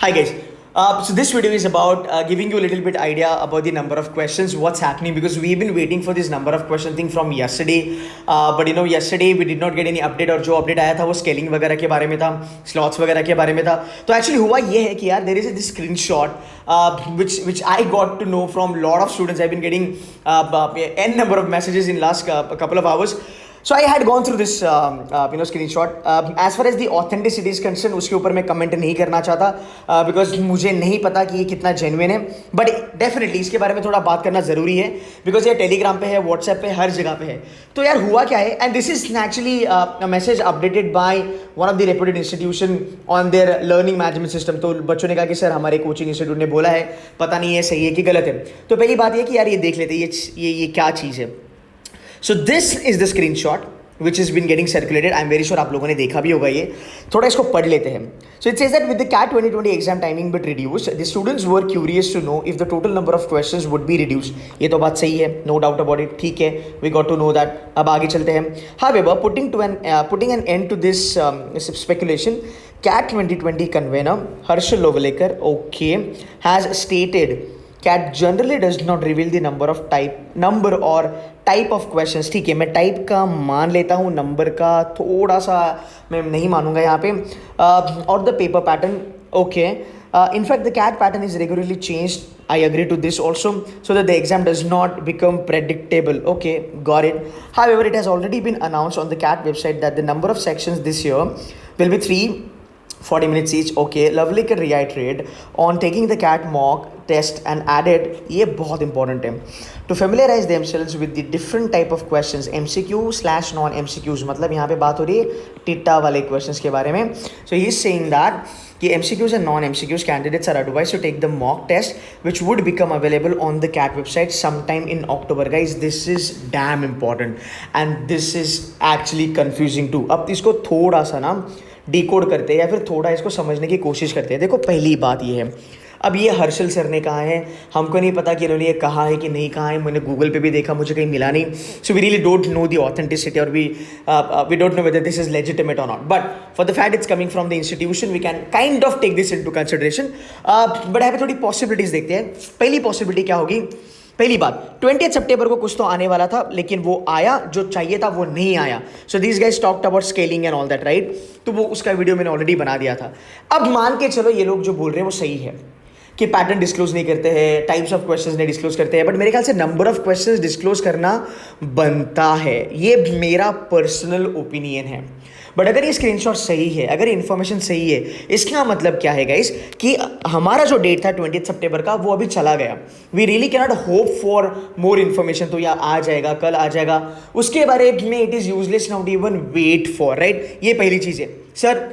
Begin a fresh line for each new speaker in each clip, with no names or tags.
Hi guys. So this video is about giving you a little bit idea about the number of questions, what's happening, because we've been waiting for this number of question thing from yesterday. But yesterday we did not get any update और जो update आया था वो scaling वगैरह के बारे में था, slots वगैरह के बारे में था. तो actually हुआ ये है कि यार there is this screenshot which I got to know from lot of students. I've been getting n number of messages in last couple of hours. So I had gone through this screenshot. As far as the authenticity is concerned, उसके ऊपर मैं comment नहीं करना चाहता because मुझे नहीं पता कि ये कितना जेन्युइन है. बट डेफिनेटली इसके बारे में थोड़ा बात करना ज़रूरी है बिकॉज ये टेलीग्राम पे है, व्हाट्सएप पे, हर जगह पे है. तो यार हुआ क्या है, and this is actually message updated by one of the reputed institution on their learning management system. तो बच्चों ने कहा कि सर हमारे कोचिंग इंस्टीट्यूट ने बोला है, पता नहीं है सही है कि गलत है. तो पहली बात ये कि यार ये देख लेते ये क्या चीज़ है. So this is the screenshot which has been getting circulated. I'm very sure आप लोगों ने देखा भी होगा ये. थोड़ा इसको पढ़ लेते हैं. So it says that with the CAT 2020 exam timing bit reduced, the students were curious to know if the total number of questions would be reduced. ये तो बात सही है, no doubt about it. ठीक है, we got to know that. अब आगे चलते हैं. However, putting an end to this speculation, CAT 2020 convener Harshal Lovalekar, okay, has stated CAT generally does not reveal the number or type of questions. ठीक है, मैं type का मान लेता हूँ, नंबर का थोड़ा सा मैं नहीं मानूंगा यहाँ पे. और the paper pattern, okay. In fact, the CAT pattern is regularly changed. I agree to this also, so that the exam does not become predictable. Okay, got it. However, it has already been announced on the CAT website that the number of sections this year will be 40 minutes each. Okay, Lovely can reiterate on taking the CAT mock test and added, ये बहुत important है, to familiarize themselves with the different type of questions, MCQ/non-MCQs. मतलब यहाँ पे बात हो रही है टिट्टा वाले questions के बारे में. So he is saying that कि MCQs and non-MCQs candidates are advised to take the mock test which would become available on the CAT website sometime in October. Guys, this is damn important and this is actually confusing too. अब इसको थोड़ा सा ना decode करते हैं या फिर थोड़ा इसको समझने की कोशिश करते हैं. देखो पहली बात ये है, अब ये हर्षल सर ने कहा है, हमको नहीं पता कि इन्होंने ये कहा है कि नहीं कहा है. मैंने गूगल पे भी देखा, मुझे कहीं मिला नहीं. So we really don't know the authenticity और we don't know whether this is legitimate और not. But for the fact it's coming from the institution we can kind of take this into consideration. But यहाँ पे थोड़ी possibilities देखते हैं. पहली possibility क्या होगी, पहली बात 20 सितंबर को कुछ तो आने वाला था लेकिन वो आया, जो चाहिए था वो नहीं आया. So this guys talked about scaling and all that, right. तो वो उसका वीडियो मैंने ऑलरेडी बना दिया था. अब मान के चलो ये लोग जो बोल रहे हैं वो सही है कि पैटर्न डिस्क्लोज नहीं करते हैं, टाइप्स ऑफ क्वेश्चंस नहीं डिस्क्लोज करते हैं, बट मेरे ख्याल से नंबर ऑफ क्वेश्चंस डिस्क्लोज करना बनता है. ये मेरा पर्सनल ओपिनियन है. बट अगर ये स्क्रीनशॉट सही है, अगर इन्फॉर्मेशन सही है, इसका मतलब क्या है गाइस कि हमारा जो डेट था 20 सितंबर का वो अभी चला गया. We really can not hope for more information. तो या आ जाएगा, कल आ जाएगा, उसके बारे में it is useless now to even wait for, right. ये पहली चीज़ है. Sir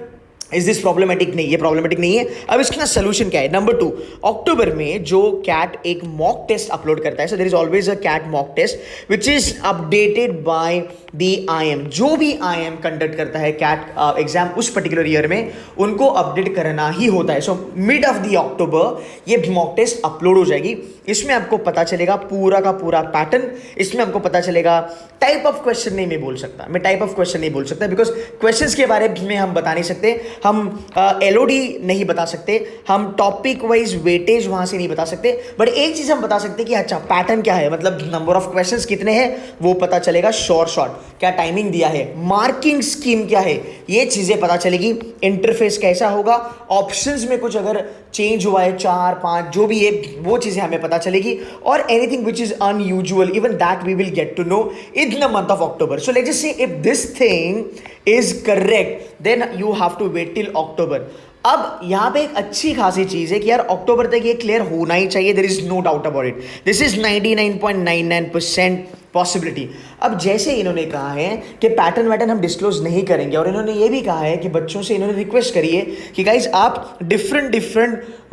is this problematic? नहीं, ये प्रॉब्लमेटिक नहीं है. अब इसका सोल्यूशन क्या है? नंबर 2, अक्टूबर में जो कैट एक मॉक टेस्ट अपलोड करता है, so there is always a CAT mock test which is updated by the IIM. जो भी IIM कंडक्ट करता है कैट एग्जाम उस पर्टिकुलर ईयर में, उनको अपडेट करना ही होता है. So mid of the October ये मॉक टेस्ट अपलोड हो जाएगी. इसमें आपको पता चलेगा पूरा का पूरा पैटर्न. इसमें आपको पता चलेगा टाइप ऑफ क्वेश्चन. नहीं मैं बोल सकता, मैं टाइप ऑफ क्वेश्चन नहीं बोल सकता बिकॉज क्वेश्चंस के बारे में हम बता नहीं सकते, हम LOD नहीं बता सकते, हम टॉपिक वाइज वेटेज वहां से नहीं बता सकते. बट एक चीज हम बता सकते कि अच्छा पैटर्न क्या है, मतलब नंबर ऑफ क्वेश्चंस कितने हैं वो पता चलेगा. शॉर्ट क्या टाइमिंग दिया है, मार्किंग स्कीम क्या है, ये चीजें पता चलेगी. इंटरफेस कैसा होगा, ऑप्शंस में कुछ अगर चेंज हुआ है 4 5 जो भी है वो चीजें हमें पता चलेगी. और anything which is unusual even that we will get to know in the month of October. So let's just say if this thing is correct then you have to wait till October. अब यहाँ पे एक अच्छी खासी चीज है कि यार अक्टूबर तक ये क्लियर होना ही चाहिए. There is no doubt about it. This is 99.99% possibility. अब जैसे इन्होंने कहा है कि पैटर्न वैटर्न हम डिस्क्लोज नहीं करेंगे, और इन्होंने ये भी कहा है कि बच्चों से इन्होंने रिक्वेस्ट करी है कि गाइज आप डिफरेंट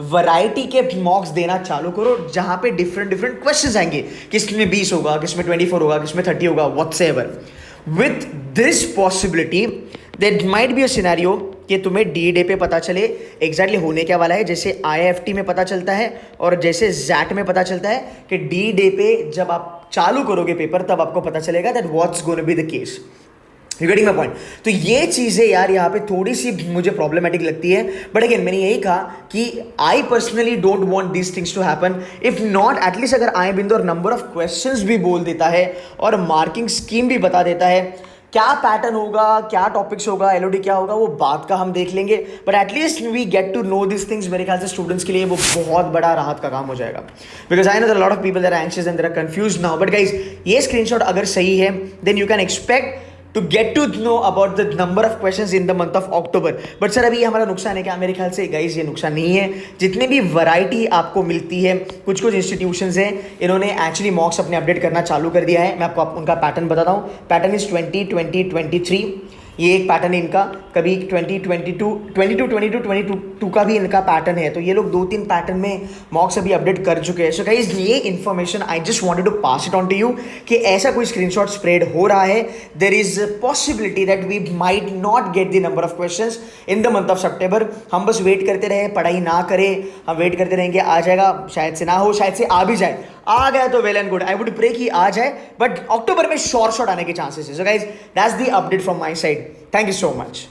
वैरायटी के मॉक्स देना चालू करो जहां पे डिफरेंट क्वेश्चंस आएंगे. किसमें 20 होगा, किसमें 24 होगा, किसमें 30 होगा, whatsoever. With this possibility there might be a scenario कि तुम्हें D-Day पे पता चले एग्जैक्टली होने क्या वाला है, जैसे IIFT में पता चलता है और जैसे ZAT में पता चलता है कि D-Day पे जब आप चालू करोगे पेपर तब आपको पता चलेगा that what's gonna be the case. You getting my point? तो ये चीज़ें यार यहाँ पे थोड़ी सी मुझे प्रॉब्लमेटिक लगती है, बट अगेन मैंने यही कहा कि I personally don't want this things to happen. If not at least अगर आई बिंदु और नंबर ऑफ क्वेश्चंस भी बोल देता है और मार्किंग स्कीम भी बता देता है, क्या पैटर्न होगा, क्या टॉपिक्स होगा, एलओडी क्या होगा, वो बात का हम देख लेंगे, but at least we get to know this things. मेरे ख्याल से स्टूडेंट्स के लिए वो बहुत बड़ा राहत का काम हो जाएगा, because I know that lot of people are anxious and they are confused now. But guys, ये स्क्रीनशॉट अगर सही है then you can expect to get to know about the number of questions in the month of October. But sir अभी ये हमारा नुकसान है क्या? मेरे ख्याल से गाइज ये नुकसान नहीं है. जितनी भी वैरायटी आपको मिलती है, कुछ कुछ इंस्टीट्यूशंस हैं इन्होंने एक्चुअली मॉक्स अपने अपडेट करना चालू कर दिया है. मैं आपको उनका पैटर्न बताता हूँ. Pattern is 20-20-23. ये एक पैटर्न है इनका. कभी 22 का भी इनका पैटर्न है. तो ये लोग 2-3 पैटर्न में मॉक्स अभी अपडेट कर चुके हैं. सो गाइस, ये information I just wanted to pass it on to you कि ऐसा कोई स्क्रीनशॉट स्प्रेड हो रहा है. There is possibility that we might not get the number of questions in the month of September. हम बस wait करते रहे, पढ़ाई ना करें, हम वेट करते रहेंगे. आ जाएगा, शायद से ना हो, शायद से आ भी जाए. आ गया तो well and good. I would pray कि आ जाए, बट अक्टूबर में शॉर्ट आने के चांसेस है. So guys, that's the update from my side. Thank you so much.